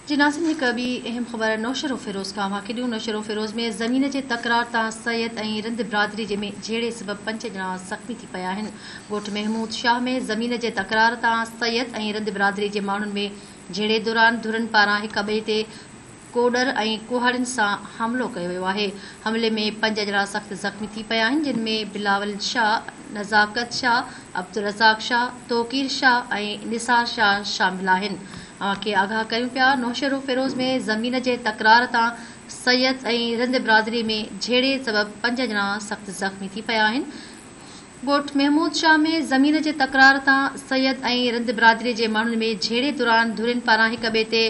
जी नाज़रीन, हिकु ॿी अहम ख़बर नौशरो फ़िरोज़ खां वाक़िअ ॾियूं। नौशरो फ़िरोज़ में ज़मीन जे तकरार तां सैयद ऐं रिंद बिरादरी जे में झेड़े सबबि 5 ॼणा ज़ख़्मी थी पिया आहिनि। ॻोठ महमूद शाह में ज़मीन जे तकरार तां सैयद ऐं रिंद बिरादरी जे माण्हुनि में झेड़े दौरान धुरनि पारां हिक ॿिए ते कोडर ऐं कुहाड़ियुनि सां हमिलो कयो वियो आहे। हमले में 5 ॼणा सख़्त ज़ख़्मी थी पिया आहिनि, जिन में बिलावल शाह, नज़ाकत शाह, अब्दुल रज़ाक शाह, तौक़ीर शाह ऐं निसार शाह शामिल आहिनि। के आगाह कयूं पिया। नौशरो फ़िरोज़ में ज़मीन जे तकरार तां सैयद ऐं रिंद बिरादरी में झेड़े सबबि 5 ॼणा सख़्त ज़ख़्मी थी पिया आहिनि। ॻोठ महमूद शाह में ज़मीन जे तकरार तां सैयद ऐं रिंद बिरादरी जे माण्हुनि में झेड़े दौरान धुरनि पारां हिक ॿिए ते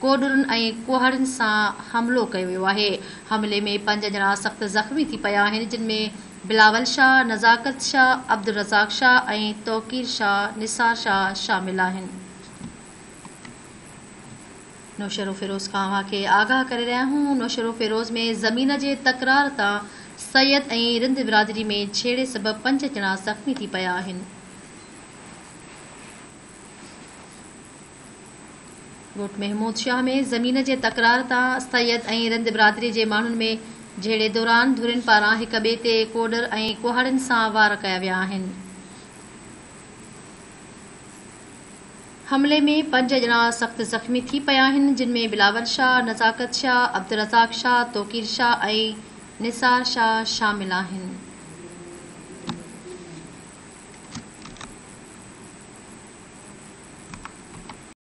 कोडुरनि ऐं कुहाड़ियुनि सां हमिलो कयो वियो आहे। हमले में 5 ॼणा सख़्त ज़ख़्मी थी पिया आहिनि, जिन में बिलावल शाह, नज़ाकत शाह, अब्दुल रज़ाक शाह ऐं तौक़ीर शाह, निसार शाह शामिल आहिनि। नौशरो फ़िरोज़ खां वाक़िअ आगाह करे रहिया आहियूं। नौशरो फ़िरोज़ में ज़मीन जे तकरार तां सैयद ऐं रिंद बिरादरी में झेड़े सबबि 5 ॼणा ज़ख़्मी थी पिया आहिनि। ॻोठ महमूद शाह में ज़मीन जे तकरार तां सैयद ऐं रिंद बिरादरी जे माण्हुनि में झेड़े दौरान धुरनि पारां हिक ॿिए ते कोडर ऐं कुहाड़ियुनि सां वार कया विया आहिनि। हमले में 5 ॼणा सख़्त ज़ख़्मी थी पिया आहिनि, जिन में बिलावल शाह, नज़ाकत शाह, अब्दुल रज़ाक शाह, तौक़ीर शाह ऐं निसार शाह शामिल आहिनि।